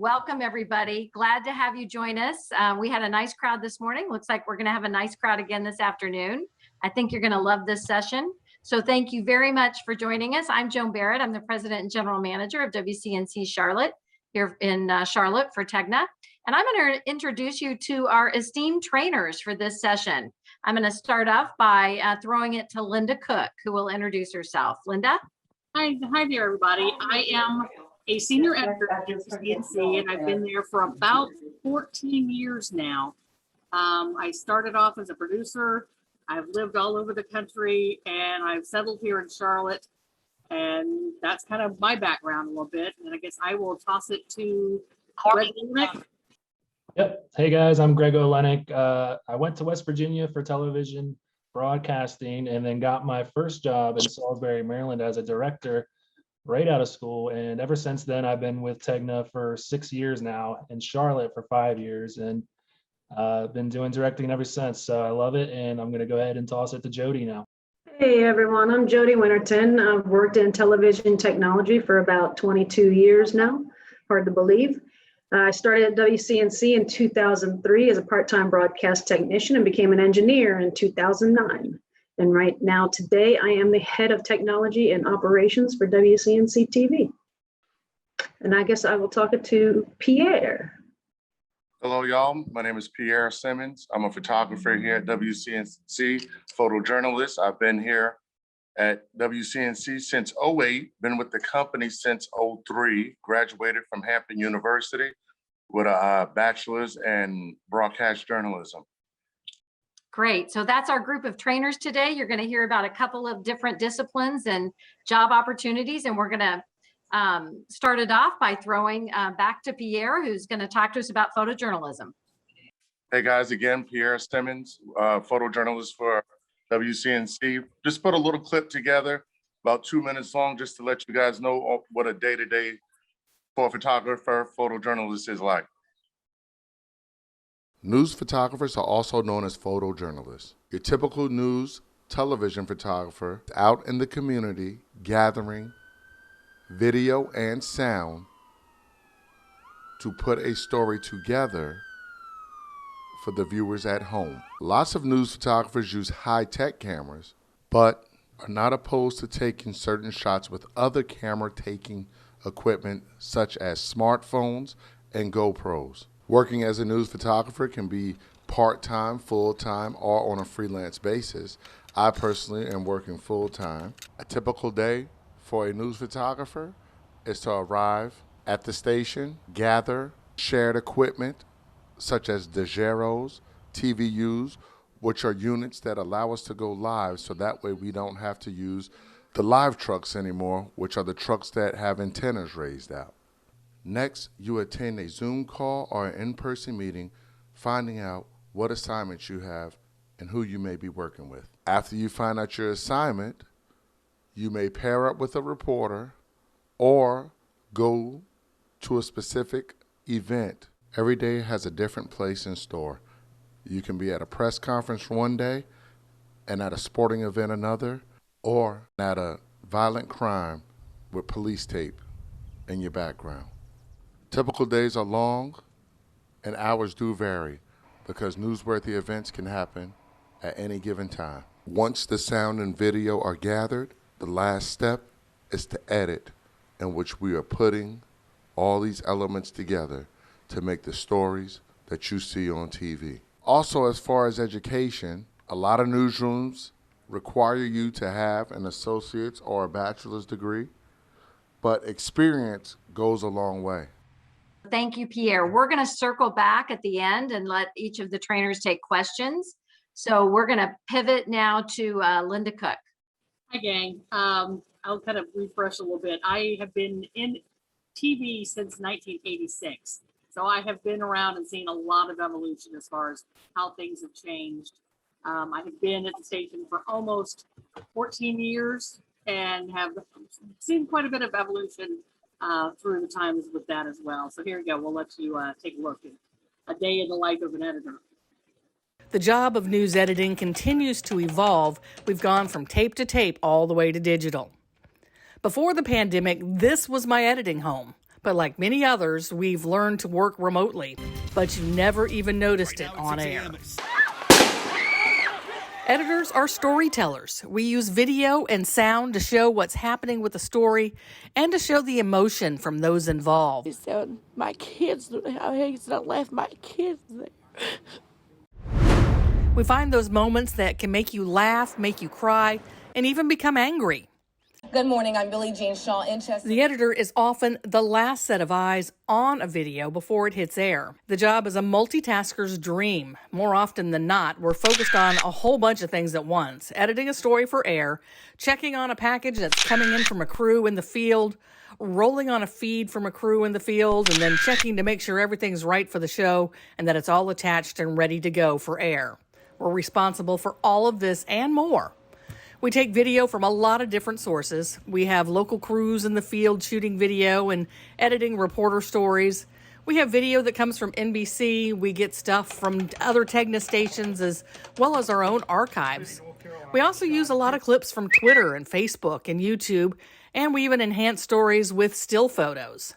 Welcome, everybody. Glad to have you join us. We had a nice crowd this morning. Looks like we're going to have a nice crowd again this afternoon. I think you're going to love this session. So thank you very much for joining us. I'm Joan Barrett. I'm the president and general manager of WCNC Charlotte here in Charlotte for TEGNA. And I'm going to introduce you to our esteemed trainers for this session. I'm going to start off by throwing it to Linda Cook, who will introduce herself. Linda? Hi there, everybody. I am a senior editor at WCNC, and I've been there for about 14 years now. I started off as a producer. I've lived all over the country, and I've settled here in Charlotte. And that's kind of my background a little bit. And I guess I will toss it to Greg Olenek. Yep. Hey guys, I'm Greg Olenek. I went to West Virginia for television broadcasting and then got my first job in Salisbury, Maryland as a director right out of school. And ever since then, I've been with TEGNA for 6 years now, in Charlotte for 5 years, and been doing directing ever since. So I love it. And I'm going to go ahead and toss it to Jody now. Hey everyone, I'm Jody Winterton. I've worked in television technology for about 22 years now, hard to believe. I started at WCNC in 2003 as a part-time broadcast technician and became an engineer in 2009. And right now, today, I am the head of technology and operations for WCNC TV. And I guess I will talk it to Pierre. Hello, y'all. My name is Pierre Simmons. I'm a photographer here at WCNC, photojournalist. I've been here at WCNC since 2008, been with the company since 2003, graduated from Hampton University with a bachelor's in broadcast journalism. Great. So that's our group of trainers today. You're going to hear about a couple of different disciplines and job opportunities, and we're going to start it off by throwing back to Pierre, who's going to talk to us about photojournalism. Hey guys, again, Pierre Simmons, photojournalist for WCNC. Just put a little clip together, about 2 minutes long, just to let you guys know what a day-to-day for a photographer, photojournalist is like. News photographers are also known as photojournalists. Your typical news television photographer out in the community gathering video and sound to put a story together for the viewers at home. Lots of news photographers use high-tech cameras, but are not opposed to taking certain shots with other camera-taking equipment such as smartphones and GoPros. Working as a news photographer can be part-time, full-time, or on a freelance basis. I personally am working full-time. A typical day for a news photographer is to arrive at the station, gather shared equipment such as DeGeros, TVUs, which are units that allow us to go live, so that way we don't have to use the live trucks anymore, which are the trucks that have antennas raised out. Next, you attend a Zoom call or an in-person meeting, finding out what assignments you have and who you may be working with. After you find out your assignment, you may pair up with a reporter or go to a specific event. Every day has a different place in store. You can be at a press conference one day and at a sporting event another, or at a violent crime with police tape in your background. Typical days are long and hours do vary because newsworthy events can happen at any given time. Once the sound and video are gathered, the last step is to edit, in which we are putting all these elements together to make the stories that you see on TV. Also, as far as education, a lot of newsrooms require you to have an associate's or a bachelor's degree, but experience goes a long way. Thank you, Pierre. We're going to circle back at the end and let each of the trainers take questions. So we're going to pivot now to Linda Cook. Hi, gang. I'll kind of refresh a little bit. I have been in TV since 1986. So I have been around and seen a lot of evolution as far as how things have changed. I have been at the station for almost 14 years and have seen quite a bit of evolution through the times with that as well. So here we go. We'll let you take a look at a day in the life of an editor. The job of news editing continues to evolve. We've gone from tape to tape all the way to digital. Before the pandemic, this was my editing home. But like many others, we've learned to work remotely, but you never even noticed it on air. Editors are storytellers. We use video and sound to show what's happening with the story and to show the emotion from those involved. He said, my kids, he's not left my kids there. We find those moments that can make you laugh, make you cry, and even become angry. Good morning, I'm Billie Jean Shaw in Chester. The editor is often the last set of eyes on a video before it hits air. The job is a multitasker's dream. More often than not, we're focused on a whole bunch of things at once. Editing a story for air, checking on a package that's coming in from a crew in the field, rolling on a feed from a crew in the field, and then checking to make sure everything's right for the show and that it's all attached and ready to go for air. We're responsible for all of this and more. We take video from a lot of different sources. We have local crews in the field shooting video and editing reporter stories. We have video that comes from NBC. We get stuff from other Tegna stations as well as our own archives. We also use a lot of clips from Twitter and Facebook and YouTube, and we even enhance stories with still photos.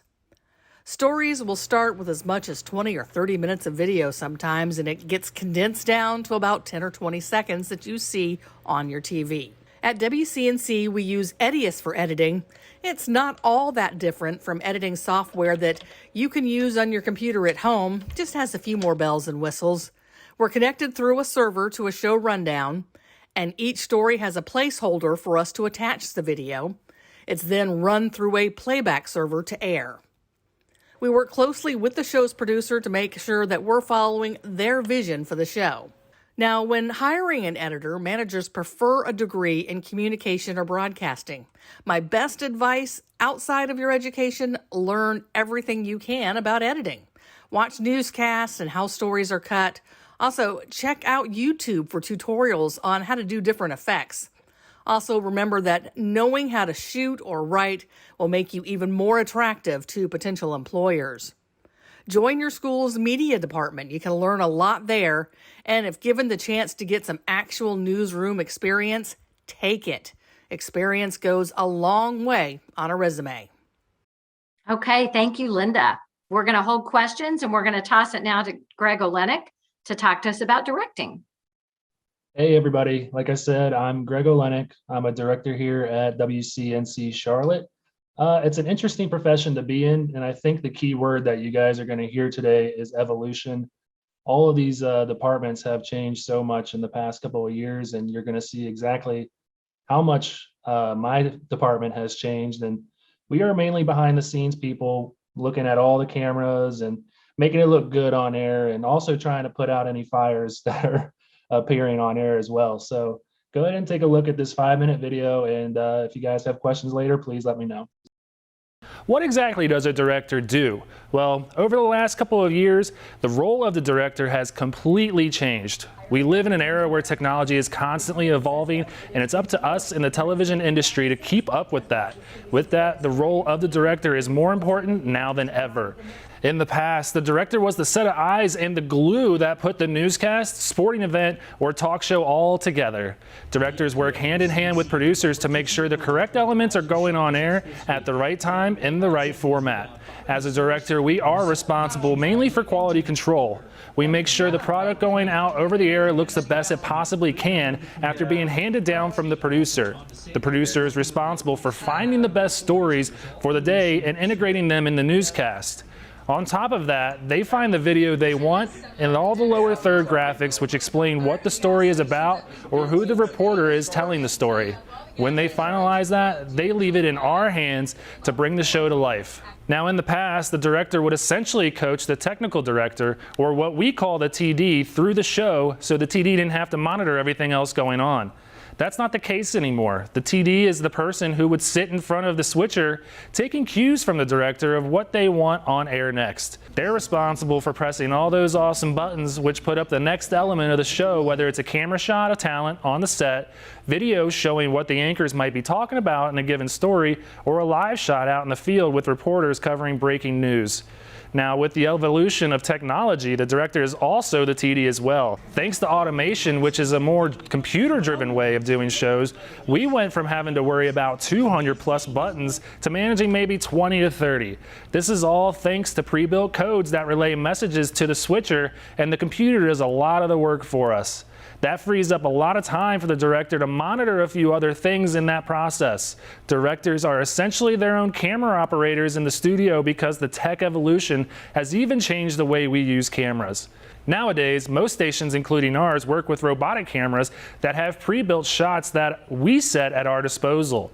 Stories will start with as much as 20 or 30 minutes of video sometimes, and it gets condensed down to about 10 or 20 seconds that you see on your TV. At WCNC, we use Edius for editing. It's not all that different from editing software that you can use on your computer at home, just has a few more bells and whistles. We're connected through a server to a show rundown, and each story has a placeholder for us to attach the video. It's then run through a playback server to air. We work closely with the show's producer to make sure that we're following their vision for the show. Now, when hiring an editor, managers prefer a degree in communication or broadcasting. My best advice outside of your education, learn everything you can about editing. Watch newscasts and how stories are cut. Also, check out YouTube for tutorials on how to do different effects. Also, remember that knowing how to shoot or write will make you even more attractive to potential employers. Join your school's media department. You can learn a lot there. And if given the chance to get some actual newsroom experience, take it. Experience goes a long way on a resume. Okay, thank you, Linda. We're going to hold questions and we're going to toss it now to Greg Olenek to talk to us about directing. Hey, everybody. Like I said, I'm Greg Olenek. I'm a director here at WCNC Charlotte. It's an interesting profession to be in, and I think the key word that you guys are going to hear today is evolution. All of these departments have changed so much in the past couple of years, and you're going to see exactly how much my department has changed. And we are mainly behind the scenes people looking at all the cameras and making it look good on air, and also trying to put out any fires that are appearing on air as well. So go ahead and take a look at this 5-minute video, and if you guys have questions later, please let me know. What exactly does a director do? Well, over the last couple of years, the role of the director has completely changed. We live in an era where technology is constantly evolving, and it's up to us in the television industry to keep up with that. With that, the role of the director is more important now than ever. In the past, the director was the set of eyes and the glue that put the newscast, sporting event, or talk show all together. Directors work hand in hand with producers to make sure the correct elements are going on air at the right time in the right format. As a director, we are responsible mainly for quality control. We make sure the product going out over the air looks the best it possibly can after being handed down from the producer. The producer is responsible for finding the best stories for the day and integrating them in the newscast. On top of that, they find the video they want and all the lower third graphics which explain what the story is about or who the reporter is telling the story. When they finalize that, they leave it in our hands to bring the show to life. Now, in the past, the director would essentially coach the technical director, or what we call the TD, through the show so the TD didn't have to monitor everything else going on. That's not the case anymore. The TD is the person who would sit in front of the switcher, taking cues from the director of what they want on air next. They're responsible for pressing all those awesome buttons which put up the next element of the show, whether it's a camera shot of talent on the set, videos showing what the anchors might be talking about in a given story, or a live shot out in the field with reporters covering breaking news. Now, with the evolution of technology, the director is also the TD as well. Thanks to automation, which is a more computer-driven way of doing shows, we went from having to worry about 200 plus buttons to managing maybe 20 to 30. This is all thanks to pre-built codes that relay messages to the switcher, and the computer does a lot of the work for us. That frees up a lot of time for the director to monitor a few other things in that process. Directors are essentially their own camera operators in the studio because the tech evolution has even changed the way we use cameras. Nowadays, most stations, including ours, work with robotic cameras that have pre-built shots that we set at our disposal.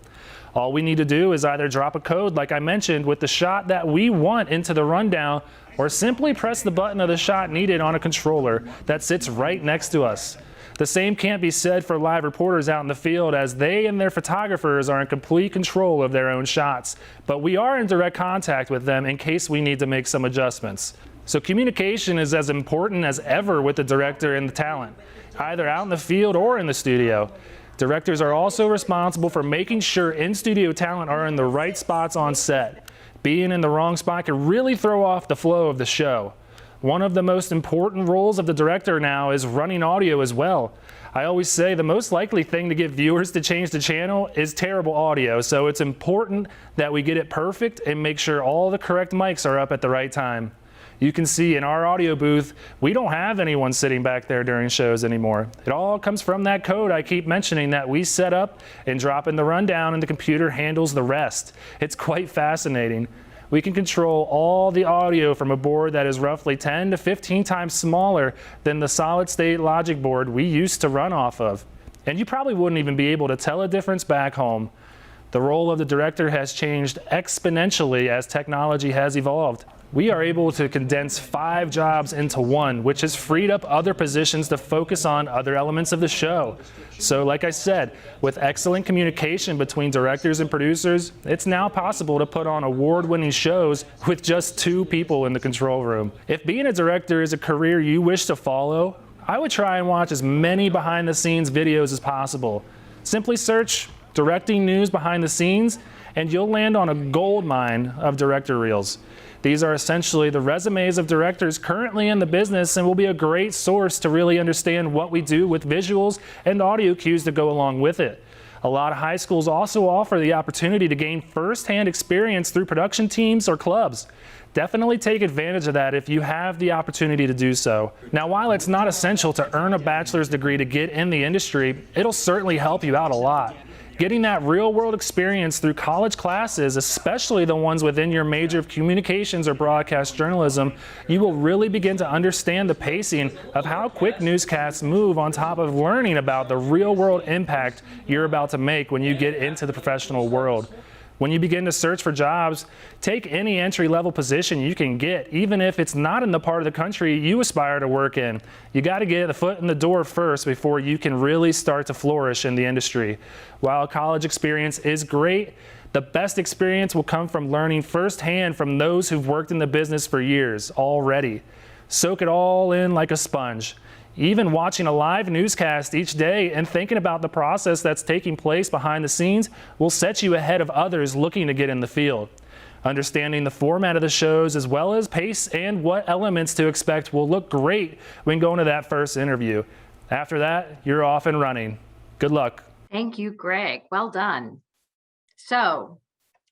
All we need to do is either drop a code, like I mentioned, with the shot that we want into the rundown, or simply press the button of the shot needed on a controller that sits right next to us. The same can't be said for live reporters out in the field, as they and their photographers are in complete control of their own shots, but we are in direct contact with them in case we need to make some adjustments. So communication is as important as ever with the director and the talent, either out in the field or in the studio. Directors are also responsible for making sure in-studio talent are in the right spots on set. Being in the wrong spot can really throw off the flow of the show. One of the most important roles of the director now is running audio as well. I always say the most likely thing to get viewers to change the channel is terrible audio, so it's important that we get it perfect and make sure all the correct mics are up at the right time. You can see in our audio booth, we don't have anyone sitting back there during shows anymore. It all comes from that code I keep mentioning that we set up and drop in the rundown, and the computer handles the rest. It's quite fascinating. We can control all the audio from a board that is roughly 10 to 15 times smaller than the solid-state logic board we used to run off of. And you probably wouldn't even be able to tell a difference back home. The role of the director has changed exponentially as technology has evolved. We are able to condense 5 jobs into one, which has freed up other positions to focus on other elements of the show. So like I said, with excellent communication between directors and producers, it's now possible to put on award-winning shows with just 2 people in the control room. If being a director is a career you wish to follow, I would try and watch as many behind-the-scenes videos as possible. Simply search "directing news behind the scenes" and you'll land on a gold mine of director reels. These are essentially the resumes of directors currently in the business and will be a great source to really understand what we do with visuals and audio cues that go along with it. A lot of high schools also offer the opportunity to gain first-hand experience through production teams or clubs. Definitely take advantage of that if you have the opportunity to do so. Now, while it's not essential to earn a bachelor's degree to get in the industry, it'll certainly help you out a lot. Getting that real-world experience through college classes, especially the ones within your major of communications or broadcast journalism, you will really begin to understand the pacing of how quick newscasts move, on top of learning about the real-world impact you're about to make when you get into the professional world. When you begin to search for jobs, take any entry-level position you can get, even if it's not in the part of the country you aspire to work in. You got to get a foot in the door first before you can really start to flourish in the industry. While college experience is great, the best experience will come from learning firsthand from those who've worked in the business for years already. Soak it all in like a sponge. Even watching a live newscast each day and thinking about the process that's taking place behind the scenes will set you ahead of others looking to get in the field. Understanding the format of the shows as well as pace and what elements to expect will look great when going to that first interview. After that, you're off and running. Good luck. Thank you, Greg. Well done. So,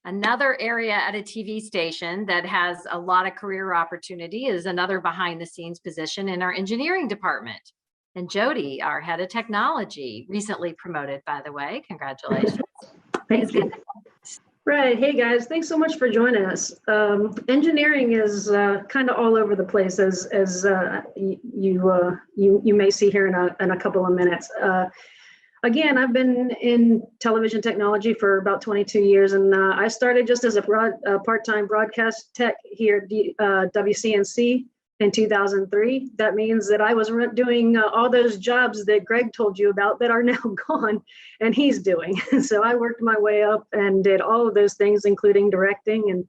another area at a TV station that has a lot of career opportunity is another behind the scenes position in our engineering department. And Jody, our head of technology, recently promoted, by the way. Congratulations. Thank you. Right. Hey, guys. Thanks so much for joining us. Engineering is kind of all over the place, as you may see here in a couple of minutes. Again, I've been in television technology for about 22 years, and I started just as a part-time broadcast tech here at WCNC in 2003. That means that I was doing all those jobs that Greg told you about that are now gone, and he's doing. So I worked my way up and did all of those things, including directing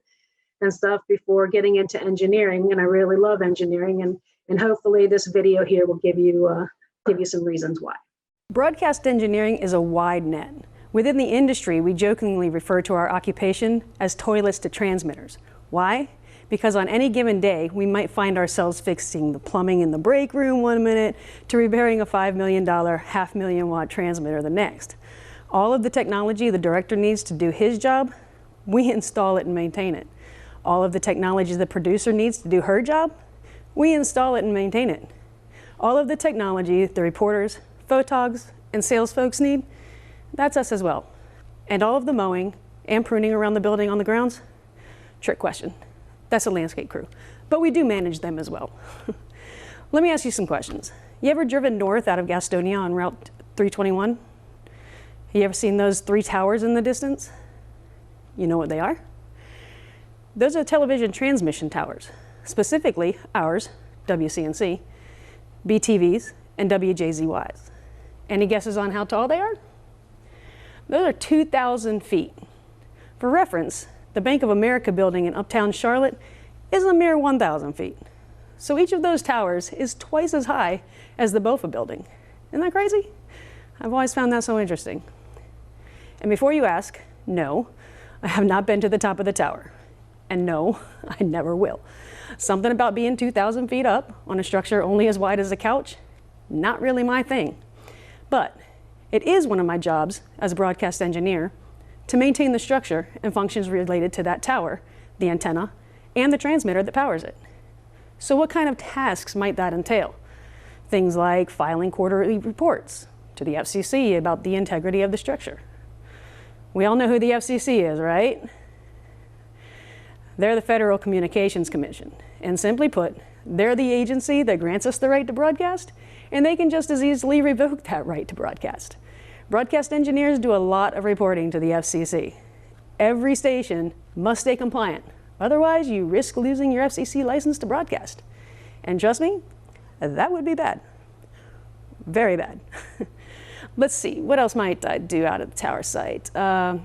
and stuff, before getting into engineering. And I really love engineering, and hopefully this video here will give you some reasons why. Broadcast engineering is a wide net. Within the industry, we jokingly refer to our occupation as toilets to transmitters. Why? because on any given day, we might find ourselves fixing the plumbing in the break room one minute to repairing a $5 million, $500,000 transmitter the next. All of the technology the director needs to do his job, we install it and maintain it. All of the technology the producer needs to do her job, we install it and maintain it. All of the technology the reporters, photogs, and sales folks need, that's us as well. And all of the mowing and pruning around the building on the grounds, trick question. That's a landscape crew, but we do manage them as well. Let me ask you some questions. You ever driven north out of Gastonia on Route 321? You ever seen those 3 towers in the distance? You know what they are? Those are television transmission towers, specifically ours, WCNC, BTVs, and WJZYs. Any guesses on how tall they are? Those are 2,000 feet. For reference, the Bank of America building in Uptown Charlotte is a mere 1,000 feet. So each of those towers is twice as high as the BOFA building. Isn't that crazy? I've always found that so interesting. And before you ask, no, I have not been to the top of the tower. And no, I never will. Something about being 2,000 feet up on a structure only as wide as a couch, not really my thing. But it is one of my jobs as a broadcast engineer to maintain the structure and functions related to that tower, the antenna, and the transmitter that powers it. So what kind of tasks might that entail? Things like filing quarterly reports to the FCC about the integrity of the structure. We all know who the FCC is, right? They're the Federal Communications Commission. And simply put, they're the agency that grants us the right to broadcast, and they can just as easily revoke that right to broadcast. Broadcast engineers do a lot of reporting to the FCC. Every station must stay compliant. Otherwise, you risk losing your FCC license to broadcast. And trust me, that would be bad. Very bad. Let's see, what else might I do out at the tower site? How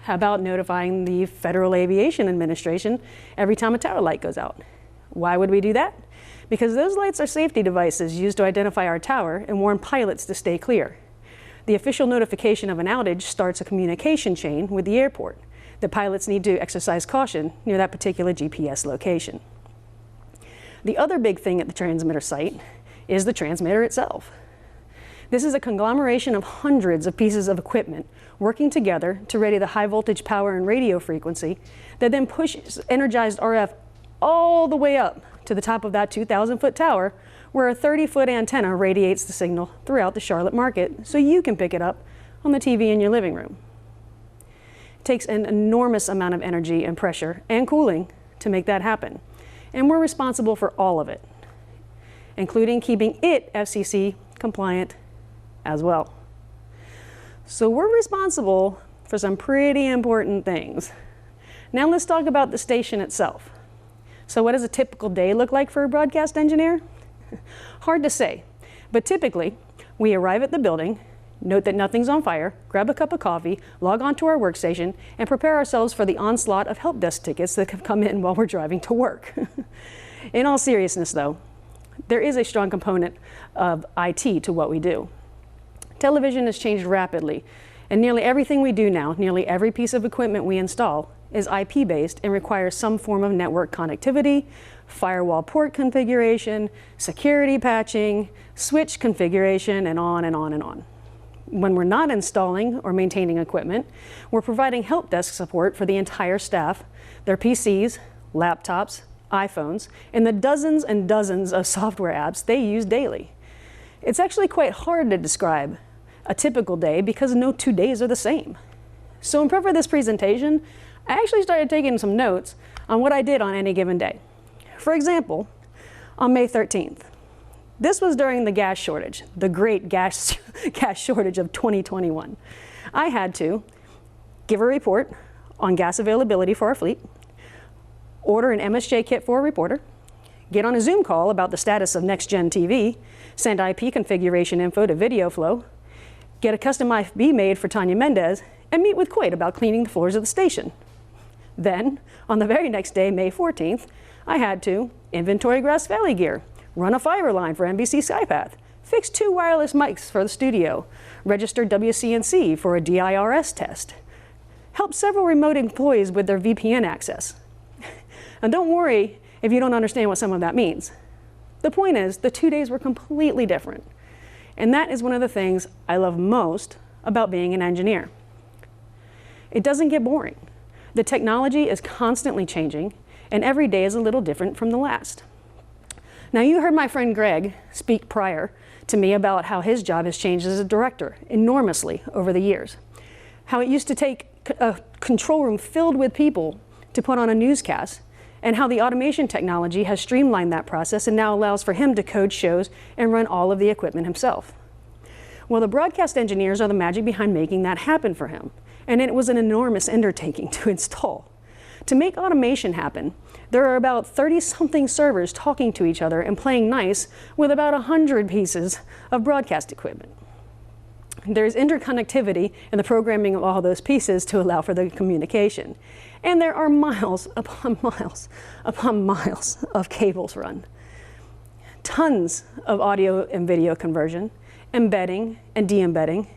about notifying the Federal Aviation Administration every time a tower light goes out? Why would we do that? Because those lights are safety devices used to identify our tower and warn pilots to stay clear. The official notification of an outage starts a communication chain with the airport. The pilots need to exercise caution near that particular GPS location. The other big thing at the transmitter site is the transmitter itself. This is a conglomeration of hundreds of pieces of equipment working together to ready the high voltage power and radio frequency that then pushes energized RF all the way up to the top of that 2,000-foot tower, where a 30-foot antenna radiates the signal throughout the Charlotte market so you can pick it up on the TV in your living room. It takes an enormous amount of energy and pressure and cooling to make that happen. And we're responsible for all of it, including keeping it FCC compliant as well. So we're responsible for some pretty important things. Now let's talk about the station itself. So what does a typical day look like for a broadcast engineer? Hard to say, but typically we arrive at the building, note that nothing's on fire, grab a cup of coffee, log on to our workstation, and prepare ourselves for the onslaught of help desk tickets that have come in while we're driving to work. In all seriousness though, there is a strong component of IT to what we do. Television has changed rapidly, and nearly everything we do now, nearly every piece of equipment we install, is IP-based and requires some form of network connectivity, firewall port configuration, security patching, switch configuration, and on and on and on. When we're not installing or maintaining equipment, we're providing help desk support for the entire staff, their PCs, laptops, iPhones, and the dozens and dozens of software apps they use daily. It's actually quite hard to describe a typical day because no 2 days are the same. So in prep for this presentation, I actually started taking some notes on what I did on any given day. For example, on May 13th, this was during the gas shortage, the great gas shortage of 2021. I had to give a report on gas availability for our fleet, order an MSJ kit for a reporter, get on a Zoom call about the status of next-gen TV, send IP configuration info to Video Flow, get a custom IFB made for Tanya Mendez, and meet with Quaid about cleaning the floors of the station. Then, on the very next day, May 14th, I had to inventory Grass Valley gear, run a fiber line for NBC SkyPath, fix 2 wireless mics for the studio, register WCNC for a DIRS test, help several remote employees with their VPN access. And don't worry if you don't understand what some of that means. The point is, the 2 days were completely different. And that is one of the things I love most about being an engineer. It doesn't get boring. The technology is constantly changing, and every day is a little different from the last. Now, you heard my friend Greg speak prior to me about how his job has changed as a director enormously over the years. How it used to take a control room filled with people to put on a newscast, and how the automation technology has streamlined that process and now allows for him to code shows and run all of the equipment himself. Well, the broadcast engineers are the magic behind making that happen for him, and it was an enormous undertaking to install. To make automation happen, there are about 30-something servers talking to each other and playing nice with about 100 pieces of broadcast equipment. There's interconnectivity in the programming of all those pieces to allow for the communication. And there are miles upon miles upon miles of cables run. Tons of audio and video conversion, embedding and de-embedding.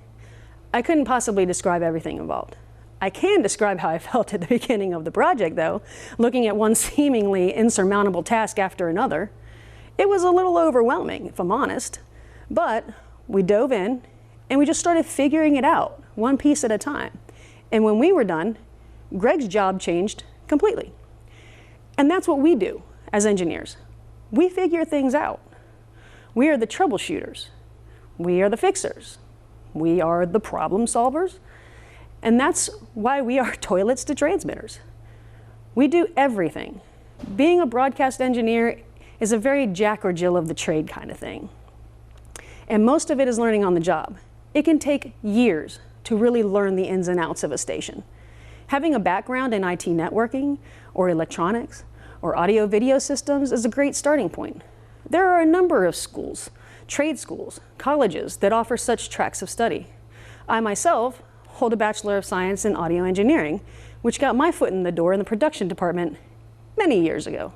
I couldn't possibly describe everything involved. I can describe how I felt at the beginning of the project, though, looking at one seemingly insurmountable task after another. It was a little overwhelming, if I'm honest, but we dove in and we just started figuring it out, one piece at a time. And when we were done, Greg's job changed completely. And that's what we do as engineers. We figure things out. We are the troubleshooters. We are the fixers. We are the problem solvers. And that's why we are toilets to transmitters. We do everything. Being a broadcast engineer is a very Jack or Jill of the trade kind of thing. And most of it is learning on the job. It can take years to really learn the ins and outs of a station. Having a background in IT networking or electronics or audio video systems is a great starting point. There are a number of schools, trade schools, colleges that offer such tracks of study. I myself hold a Bachelor of Science in Audio Engineering, which got my foot in the door in the production department many years ago.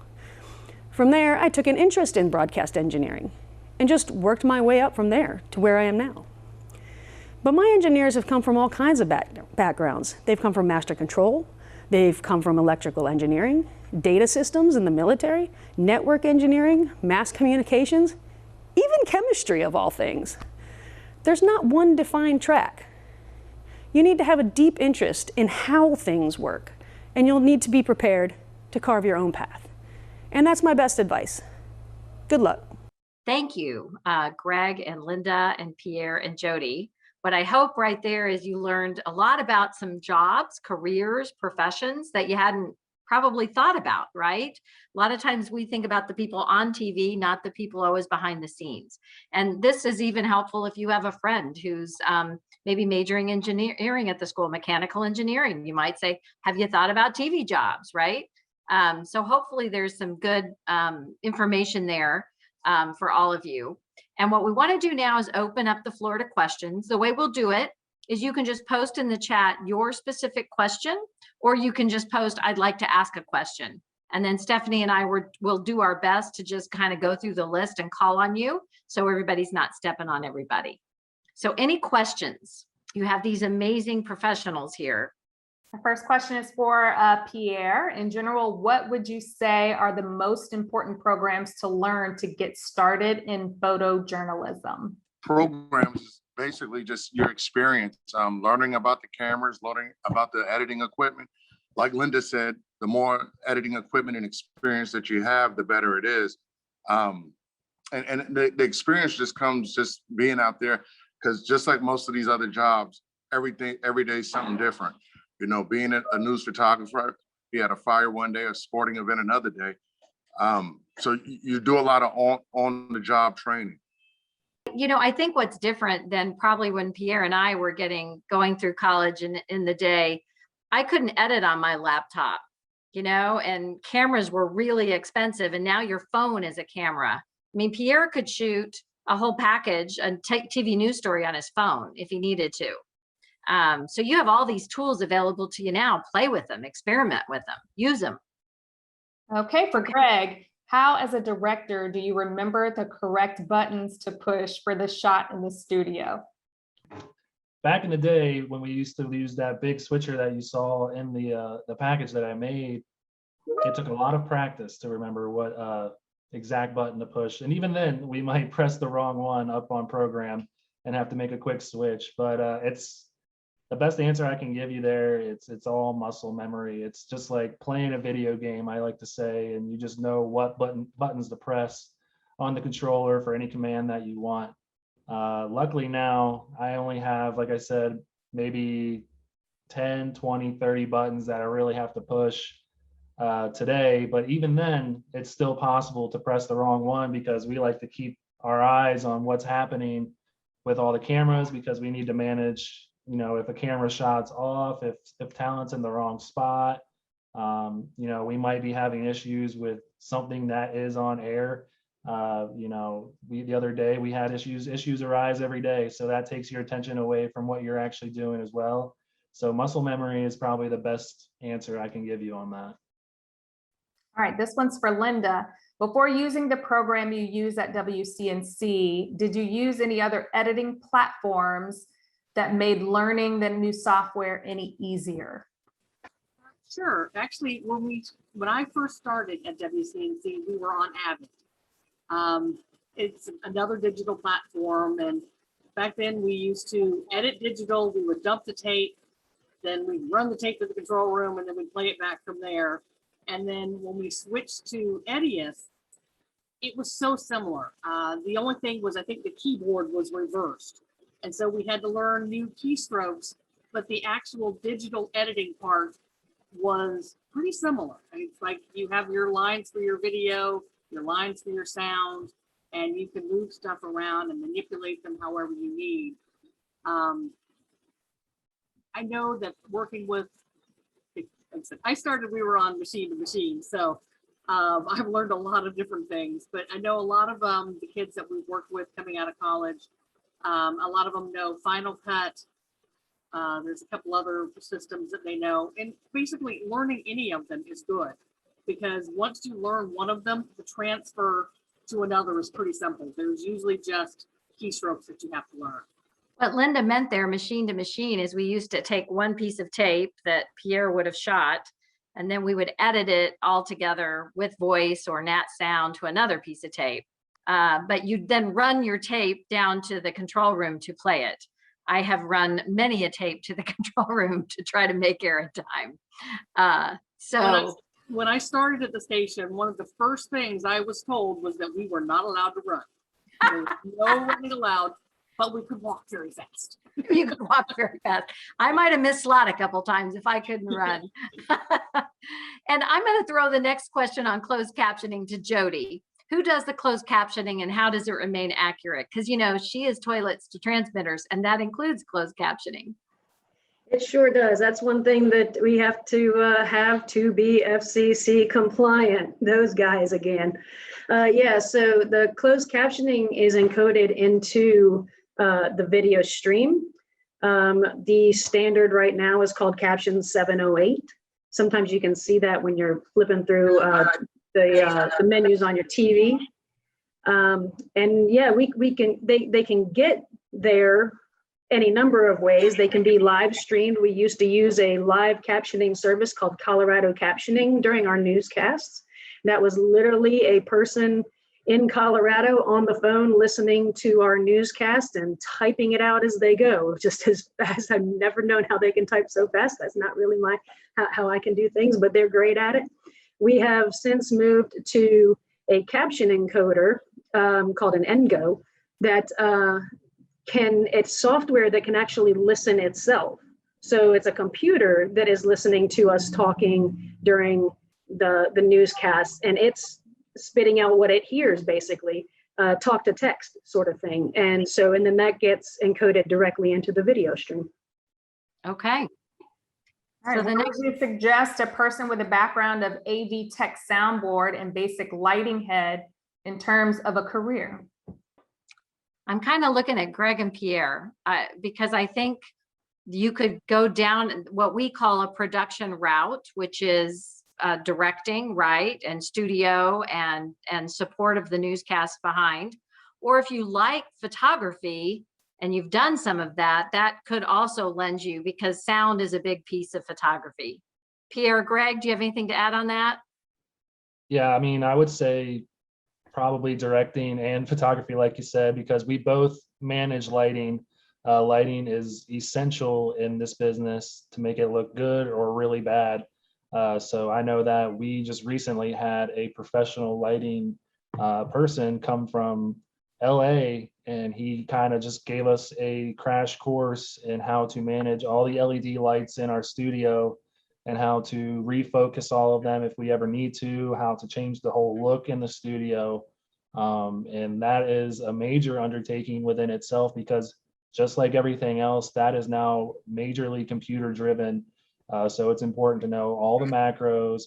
From there, I took an interest in broadcast engineering and just worked my way up from there to where I am now. But my engineers have come from all kinds of backgrounds. They've come from master control, they've come from electrical engineering, data systems in the military, network engineering, mass communications, even chemistry of all things. There's not one defined track. You need to have a deep interest in how things work, and you'll need to be prepared to carve your own path. And that's my best advice. Good luck. Thank you, Greg and Linda and Pierre and Jody. What I hope right there is you learned a lot about some jobs, careers, professions that you hadn't probably thought about, right? A lot of times we think about the people on TV, not the people always behind the scenes. And this is even helpful if you have a friend who's maybe majoring in engineering at the school, mechanical engineering. You might say, have you thought about TV jobs, right? So hopefully there's some good information there for all of you. And what we want to do now is open up the floor to questions. The way we'll do it is you can just post in the chat your specific question, or you can just post, I'd like to ask a question. And then Stephanie and I will do our best to just kind of go through the list and call on you so everybody's not stepping on everybody. So any questions? You have these amazing professionals here. The first question is for Pierre. In general, what would you say are the most important programs to learn to get started in photojournalism? Programs is basically just your experience, learning about the cameras, learning about the editing equipment. Like Linda said, the more editing equipment and experience that you have, the better it is. And the experience just comes just being out there, because just like most of these other jobs, every day is something different. You know, being a news photographer, you had a fire one day, a sporting event another day. So you do a lot of on the job training. You know, I think what's different than probably when Pierre and I were going through college in the day, I couldn't edit on my laptop, you know, and cameras were really expensive. And now your phone is a camera. I mean, Pierre could shoot a whole package, a TV news story on his phone if he needed to. So you have all these tools available to you now. Play with them, experiment with them, use them. Okay, for Greg, how as a director do you remember the correct buttons to push for the shot in the studio? Back in the day when we used to use that big switcher that you saw in the package that I made, it took a lot of practice to remember what exact button to push. And even then, we might press the wrong one up on program and have to make a quick switch. But it's the best answer I can give you there. It's all muscle memory. It's just like playing a video game, I like to say, and you just know what buttons to press on the controller for any command that you want. Luckily now, I only have, like I said, maybe 10, 20, 30 buttons that I really have to push today. But even then, it's still possible to press the wrong one because we like to keep our eyes on what's happening with all the cameras, because we need to manage, if a camera shot's off, if talent's in the wrong spot, we might be having issues with something that is on air. The other day we had issues arise every day. So that takes your attention away from what you're actually doing as well. So muscle memory is probably the best answer I can give you on that. All right, this one's for Linda. Before using the program you use at WCNC, did you use any other editing platforms that made learning the new software any easier? Sure. Actually, when I first started at WCNC, we were on Avid. It's another digital platform, and back then we used to edit digital. We would dump the tape, then we'd run the tape to the control room, and then we'd play it back from there. And then when we switched to Edius, it was so similar. The only thing was, I think the keyboard was reversed. And so we had to learn new keystrokes, but the actual digital editing part was pretty similar. It's like you have your lines for your video, your lines for your sound, and you can move stuff around and manipulate them however you need. I know that working with, I started, we were on machine to machine. So I've learned a lot of different things, but I know a lot of the kids that we've worked with coming out of college, a lot of them know Final Cut. There's a couple other systems that they know, and basically learning any of them is good, because once you learn one of them, the transfer to another is pretty simple. There's usually just keystrokes that you have to learn. What Linda meant there, machine to machine, is we used to take one piece of tape that Pierre would have shot, and then we would edit it all together with voice or nat sound to another piece of tape. But you'd then run your tape down to the control room to play it. I have run many a tape to the control room to try to make air time. When I started at the station, one of the first things I was told was that we were not allowed to run. There was no running allowed, but we could walk very fast. You could walk very fast. I might have missed slot a couple times if I couldn't run. And I'm going to throw the next question on closed captioning to Jody. Who does the closed captioning and how does it remain accurate? Because, she is toilets to transmitters, and that includes closed captioning. It sure does. That's one thing that we have to be FCC compliant. Those guys again. So the closed captioning is encoded into the video stream. The standard right now is called caption 708. Sometimes you can see that when you're flipping through the menus on your TV. They can get there any number of ways. They can be live streamed. We used to use a live captioning service called Colorado Captioning during our newscasts. That was literally a person in Colorado on the phone listening to our newscast and typing it out as they go, just as fast. I've never known how they can type so fast. That's not really how I can do things, but they're great at it. We have since moved to a caption encoder called an NGO that it's software that can actually listen itself. So it's a computer that is listening to us talking during the newscast, and it's spitting out what it hears, basically, talk to text sort of thing. And then that gets encoded directly into the video stream. Okay. All right, so would you suggest a person with a background of AV tech soundboard and basic lighting head in terms of a career? I'm kind of looking at Greg and Pierre because I think you could go down what we call a production route, which is directing, right, and studio and support of the newscast behind. Or if you like photography and you've done some of that, that could also lend you, because sound is a big piece of photography. Pierre, Greg, do you have anything to add on that? Yeah, I mean, I would say probably directing and photography, like you said, because we both manage lighting. Lighting is essential in this business to make it look good or really bad. So I know that we just recently had a professional lighting person come from LA, and he kind of just gave us a crash course in how to manage all the LED lights in our studio and how to refocus all of them if we ever need to, how to change the whole look in the studio. And that is a major undertaking within itself, because just like everything else, that is now majorly computer driven. So it's important to know all the macros,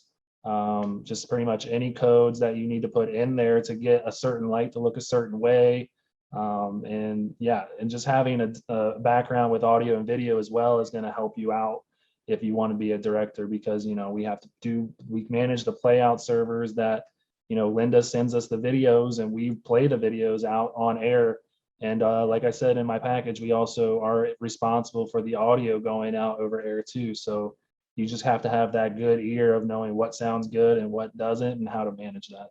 just pretty much any codes that you need to put in there to get a certain light to look a certain way. And yeah, and just having a background with audio and video as well is going to help you out if you want to be a director, because, you know, we manage the play out servers that, you know, Linda sends us the videos and we play the videos out on air. And like I said in my package, we also are responsible for the audio going out over air too. So you just have to have that good ear of knowing what sounds good and what doesn't and how to manage that.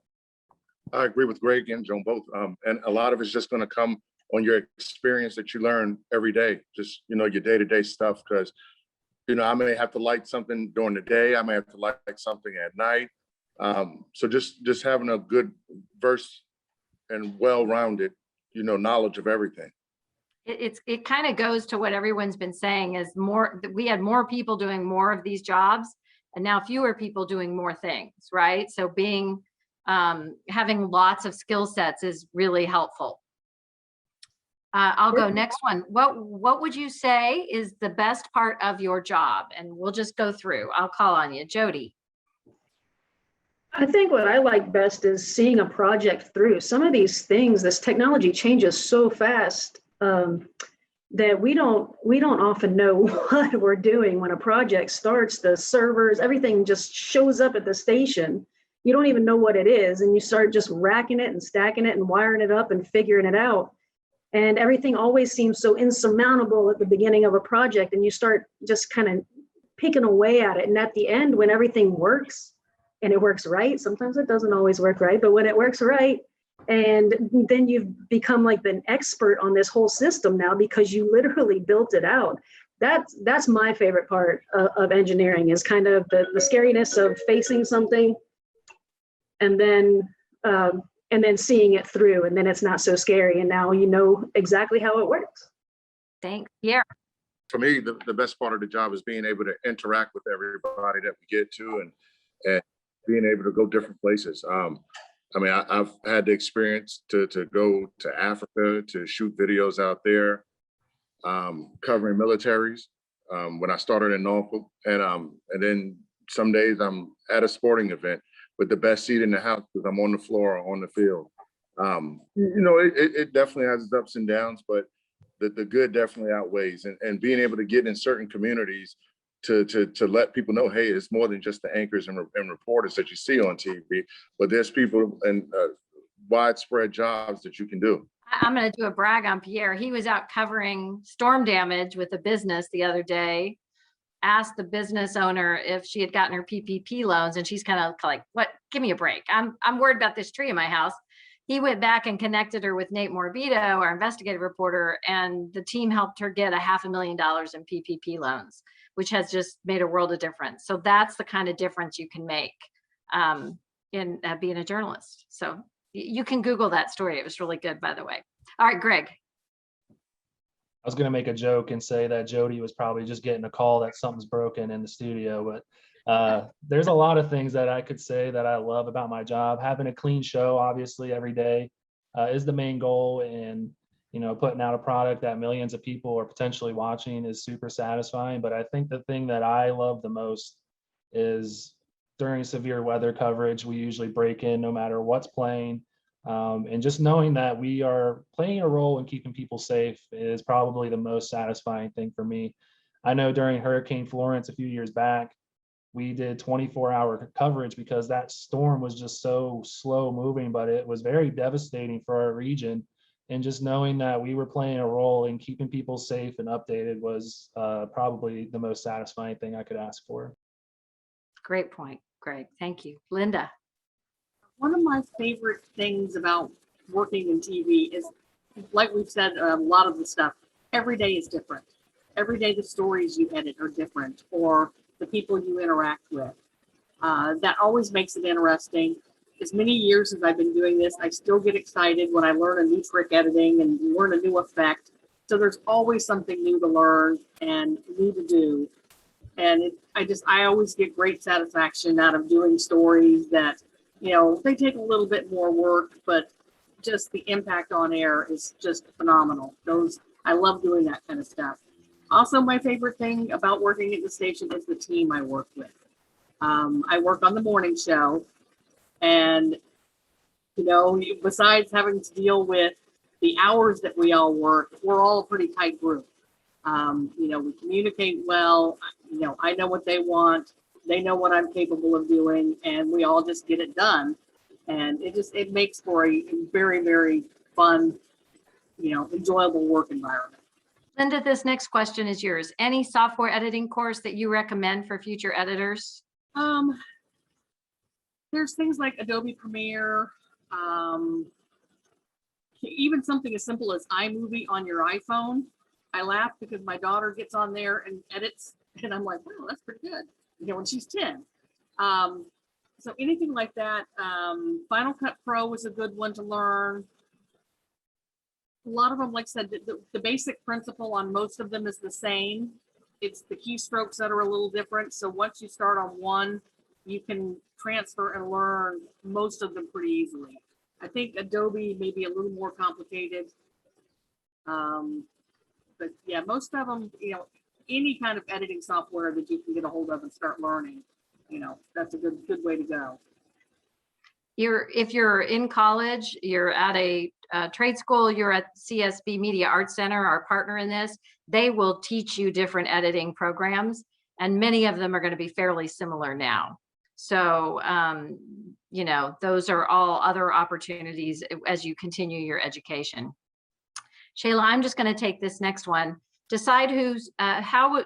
I agree with Greg and Joan both. And a lot of it's just going to come on your experience that you learn every day, just, you know, your day-to-day stuff. Because, you know, I may have to light something during the day. I may have to light something at night. So just having a good verse and well-rounded, you know, knowledge of everything. It kind of goes to what everyone's been saying is we had more people doing more of these jobs and now fewer people doing more things, right? So having lots of skill sets is really helpful. I'll go next one. What would you say is the best part of your job? And we'll just go through. I'll call on you, Jody. I think what I like best is seeing a project through. Some of these things, this technology changes so fast that we don't often know what we're doing when a project starts. The servers, everything just shows up at the station. You don't even know what it is, and you start just racking it and stacking it and wiring it up and figuring it out. And everything always seems so insurmountable at the beginning of a project, and you start just kind of picking away at it. And at the end, when everything works, and it works right, sometimes it doesn't always work right, but when it works right, and then you've become like an expert on this whole system now because you literally built it out. That's my favorite part of engineering, is kind of the scariness of facing something and then seeing it through, and then it's not so scary, and now you know exactly how it works. Thanks. Yeah. For me, the best part of the job is being able to interact with everybody that we get to, and being able to go different places. I mean, I've had the experience to go to Africa to shoot videos out there, covering militaries when I started in Norfolk, and then some days I'm at a sporting event with the best seat in the house because I'm on the floor or on the field. You know, it definitely has its ups and downs, but the good definitely outweighs, and being able to get in certain communities to let people know, hey, it's more than just the anchors and reporters that you see on TV, but there's people and widespread jobs that you can do. I'm going to do a brag on Pierre. He was out covering storm damage with a business the other day, asked the business owner if she had gotten her PPP loans, and she's kind of like, what, give me a break. I'm worried about this tree in my house. He went back and connected her with Nate Morbido, our investigative reporter, and the team helped her get $500,000 in PPP loans, which has just made a world of difference. So that's the kind of difference you can make in being a journalist. So you can Google that story. It was really good, by the way. All right, Greg. I was going to make a joke and say that Jody was probably just getting a call that something's broken in the studio, but there's a lot of things that I could say that I love about my job. Having a clean show, obviously, every day is the main goal, and you know, putting out a product that millions of people are potentially watching is super satisfying. But I think the thing that I love the most is during severe weather coverage, we usually break in no matter what's playing. And just knowing that we are playing a role in keeping people safe is probably the most satisfying thing for me. I know during Hurricane Florence a few years back, we did 24-hour coverage because that storm was just so slow moving, but it was very devastating for our region. And just knowing that we were playing a role in keeping people safe and updated was probably the most satisfying thing I could ask for. Great point, Greg. Thank you. Linda. One of my favorite things about working in TV is, like we've said, a lot of the stuff, every day is different. Every day the stories you edit are different, or the people you interact with. That always makes it interesting. As many years as I've been doing this, I still get excited when I learn a new trick editing and learn a new effect. So there's always something new to learn and new to do. And I always get great satisfaction out of doing stories that, they take a little bit more work, but just the impact on air is just phenomenal. I love doing that kind of stuff. Also, my favorite thing about working at the station is the team I work with. I work on the morning show, and, besides having to deal with the hours that we all work, we're all a pretty tight group. We communicate well. I know what they want. They know what I'm capable of doing, and we all just get it done. And it makes for a very, very fun, enjoyable work environment. Linda, this next question is yours. Any software editing course that you recommend for future editors? There's things like Adobe Premiere, even something as simple as iMovie on your iPhone. I laugh because my daughter gets on there and edits, and I'm like, wow, that's pretty good. When she's 10. So anything like that. Final Cut Pro is a good one to learn. A lot of them, like I said, the basic principle on most of them is the same. It's the keystrokes that are a little different. So once you start on one, you can transfer and learn most of them pretty easily. I think Adobe may be a little more complicated. But yeah, most of them, any kind of editing software that you can get a hold of and start learning, that's a good way to go. If you're in college, you're at a trade school, you're at CSB Media Arts Center, our partner in this, they will teach you different editing programs, and many of them are going to be fairly similar now. So, those are all other opportunities as you continue your education. Shayla, I'm just going to take this next one. Decide how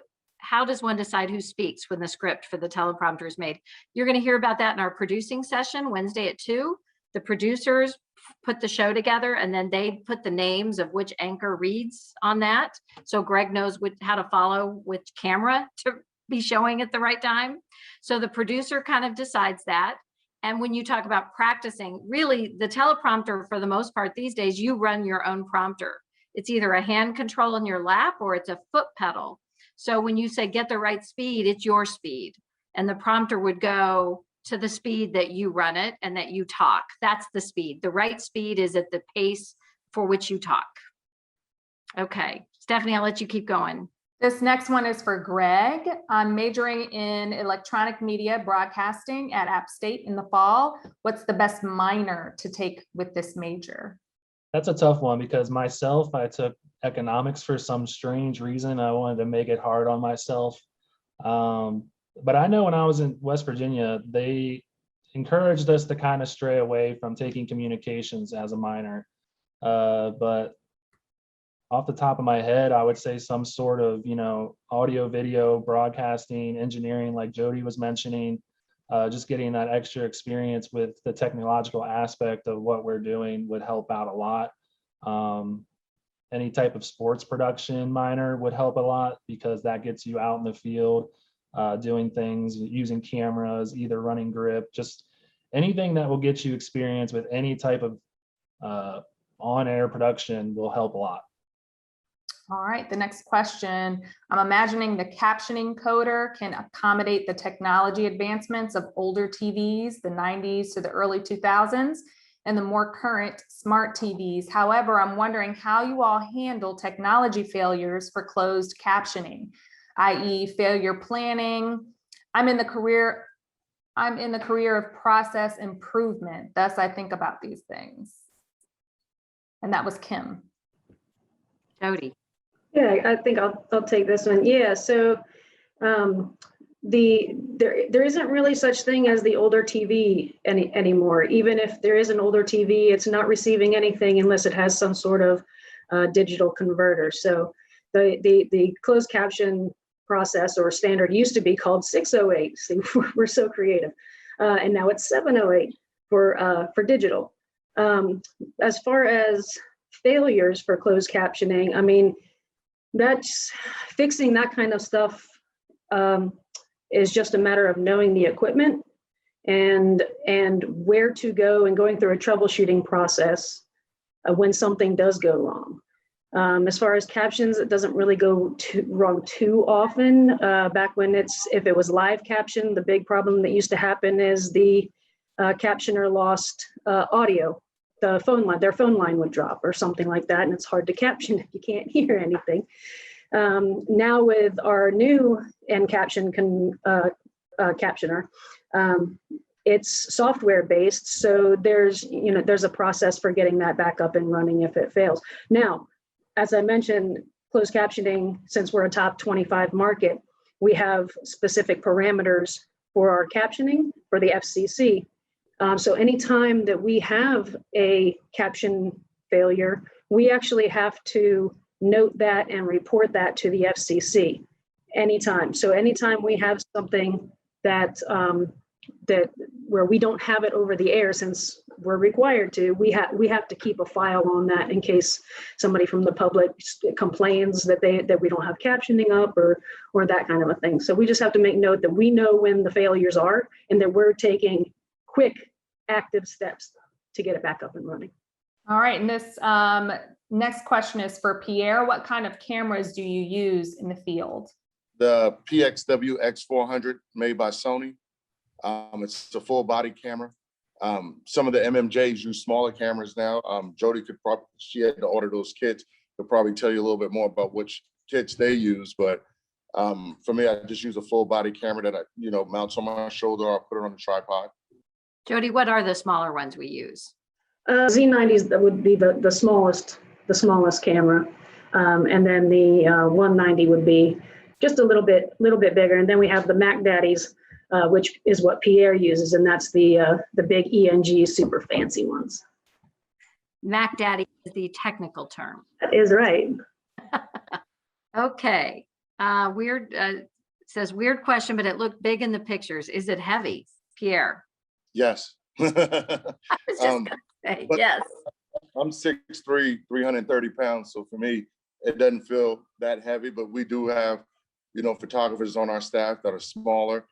does one decide who speaks when the script for the teleprompter is made? You're going to hear about that in our producing session Wednesday at 2. The producers put the show together, and then they put the names of which anchor reads on that. So Greg knows how to follow which camera to be showing at the right time. So the producer kind of decides that. And when you talk about practicing, really the teleprompter, for the most part these days, you run your own prompter. It's either a hand control in your lap or it's a foot pedal. So when you say get the right speed, it's your speed. And the prompter would go to the speed that you run it and that you talk. That's the speed. The right speed is at the pace for which you talk. Okay, Stephanie, I'll let you keep going. This next one is for Greg. I'm majoring in electronic media broadcasting at App State in the fall. What's the best minor to take with this major? That's a tough one because myself, I took economics for some strange reason. I wanted to make it hard on myself. But I know when I was in West Virginia, they encouraged us to kind of stray away from taking communications as a minor. But off the top of my head, I would say some sort of, audio, video, broadcasting, engineering, like Jody was mentioning. Just getting that extra experience with the technological aspect of what we're doing would help out a lot. Any type of sports production minor would help a lot because that gets you out in the field, doing things, using cameras, either running grip, just anything that will get you experience with any type of on-air production will help a lot. All right, the next question. I'm imagining the captioning coder can accommodate the technology advancements of older TVs, the 90s to the early 2000s, and the more current smart TVs. However, I'm wondering how you all handle technology failures for closed captioning, i.e. failure planning. I'm in the career of process improvement. Thus, I think about these things. And that was Kim. Jody. Yeah, I think I'll take this one. Yeah, so there isn't really such thing as the older TV anymore. Even if there is an older TV, it's not receiving anything unless it has some sort of digital converter. So the closed caption process or standard used to be called 608. See, we're so creative. And now it's 708 for digital. As far as failures for closed captioning, I mean, that's fixing that kind of stuff is just a matter of knowing the equipment and where to go and going through a troubleshooting process when something does go wrong. As far as captions, it doesn't really go wrong too often. Back when if it was live caption, the big problem that used to happen is the captioner lost audio. Their phone line would drop or something like that, and it's hard to caption if you can't hear anything. Now with our new end caption captioner, it's software based, so there's a process for getting that back up and running if it fails. Now, as I mentioned, closed captioning, since we're a top 25 market, we have specific parameters for our captioning for the FCC. So anytime that we have a caption failure, we actually have to note that and report that to the FCC anytime. So anytime we have something that where we don't have it over the air, since we're required to, we have to keep a file on that in case somebody from the public complains that we don't have captioning up or that kind of a thing. So we just have to make note that we know when the failures are and that we're taking quick active steps to get it back up and running. All right, and this next question is for Pierre. What kind of cameras do you use in the field? The PXW X400 made by Sony. It's a full body camera. Some of the MMJs use smaller cameras now. Jody she had to order those kits. Could probably tell you a little bit more about which kits they use. But for me, I just use a full body camera that I, mounts on my shoulder or put it on the tripod. Jody, what are the smaller ones we use? Z90s, that would be the smallest camera. And then the 190 would be just a little bit bigger. And then we have the Mac Daddies, which is what Pierre uses, and that's the big ENG super fancy ones. Mac Daddy is the technical term. That is right. Okay. Says weird question, but it looked big in the pictures. Is it heavy, Pierre? Yes. I was just gonna say yes. I'm 6'3", 330 pounds. So for me, it doesn't feel that heavy, but we do have, photographers on our staff that are smaller.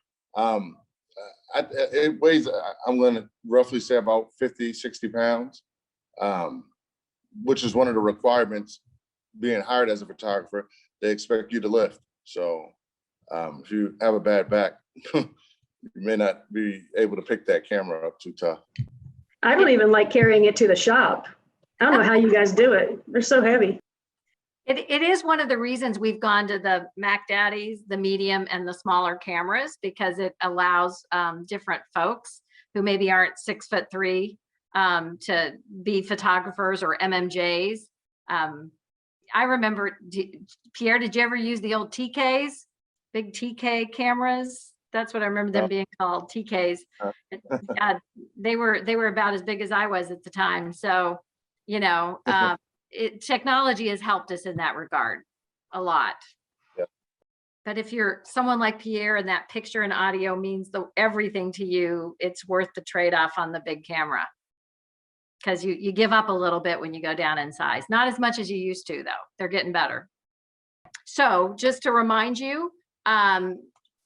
It weighs, I'm going to roughly say about 50, 60 pounds, which is one of the requirements being hired as a photographer. They expect you to lift. So if you have a bad back, you may not be able to pick that camera up too tough. I don't even like carrying it to the shop. I don't know how you guys do it. They're so heavy. It is one of the reasons we've gone to the Mac Daddies, the medium and the smaller cameras, because it allows different folks who maybe aren't 6'3" to be photographers or MMJs. I remember, Pierre, did you ever use the old TKs, big TK cameras? That's what I remember them being called, TKs. God, they were about as big as I was at the time. So, technology has helped us in that regard a lot. Yeah. But if you're someone like Pierre and that picture and audio means everything to you, it's worth the trade-off on the big camera. Because you give up a little bit when you go down in size. Not as much as you used to, though. They're getting better. So just to remind you,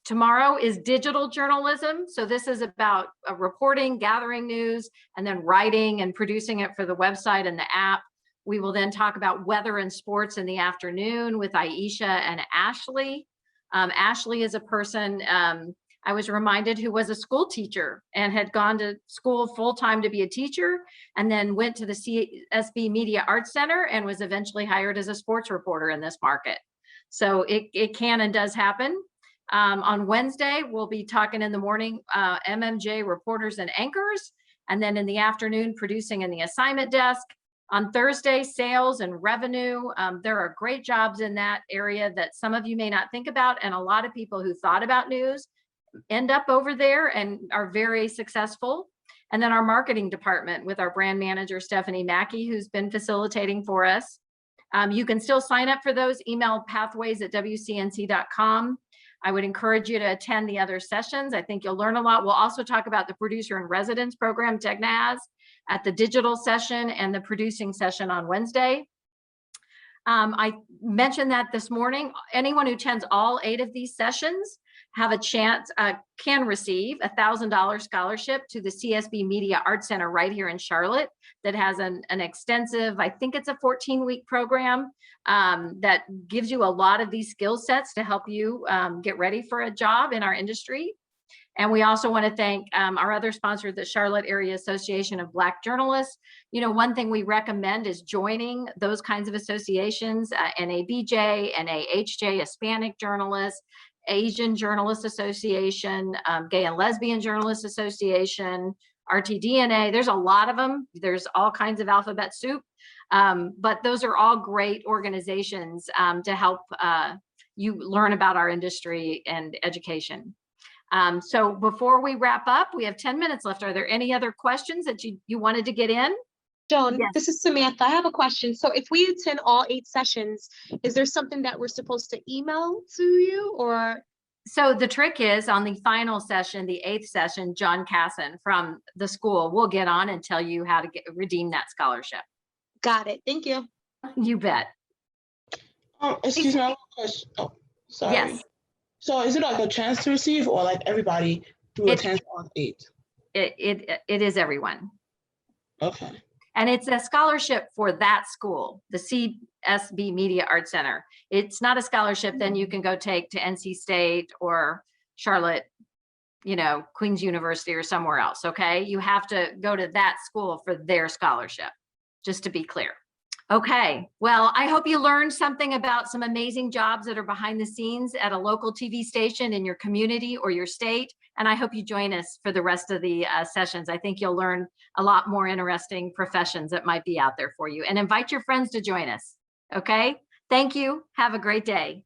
tomorrow is digital journalism. So this is about reporting, gathering news, and then writing and producing it for the website and the app. We will then talk about weather and sports in the afternoon with Aisha and Ashley. Ashley is a person I was reminded who was a school teacher and had gone to school full-time to be a teacher, and then went to the CSB Media Arts Center and was eventually hired as a sports reporter in this market. So it can and does happen. On Wednesday, we'll be talking in the morning, MMJ reporters and anchors, and then in the afternoon, producing in the assignment desk. On Thursday, sales and revenue. There are great jobs in that area that some of you may not think about, and a lot of people who thought about news end up over there and are very successful. And then our marketing department with our brand manager, Stephanie Mackey, who's been facilitating for us. You can still sign up for those, email pathways@wcnc.com. I would encourage you to attend the other sessions. I think you'll learn a lot. We'll also talk about the producer in residence program Tegna has at the digital session and the producing session on Wednesday. I mentioned that this morning. Anyone who attends all 8 of these sessions have a chance, can receive a $1,000 scholarship to the CSB Media Arts Center right here in Charlotte that has an extensive, I think it's a 14-week program that gives you a lot of these skill sets to help you get ready for a job in our industry. And we also want to thank our other sponsor, the Charlotte Area Association of Black Journalists. You know, one thing we recommend is joining those kinds of associations, NABJ, NAHJ, Hispanic Journalists, Asian Journalist Association, Gay and Lesbian Journalist Association, RTDNA. There's a lot of them. There's all kinds of alphabet soup, but those are all great organizations to help you learn about our industry and education. So before we wrap up, we have 10 minutes left. Are there any other questions that you wanted to get in? Joan, Yes. This is Samantha. I have a question. So if we attend all 8 sessions, is there something that we're supposed to email to you or? So the trick is on the final session, the 8th session, John Casson from the school will get on and tell you how to redeem that scholarship. Got it. Thank you. You bet. Excuse me, I have a question. Oh, sorry. Yes. So is it like a chance to receive or like everybody who attends all 8? It is everyone. Okay. And it's a scholarship for that school, the CSB Media Arts Center. It's not a scholarship then you can go take to NC State or Charlotte, you know, Queen's University or somewhere else, okay? You have to go to that school for their scholarship, just to be clear. Okay, well, I hope you learned something about some amazing jobs that are behind the scenes at a local TV station in your community or your state. And I hope you join us for the rest of the sessions. I think you'll learn a lot more interesting professions that might be out there for you, and invite your friends to join us. Okay, thank you. Have a great day.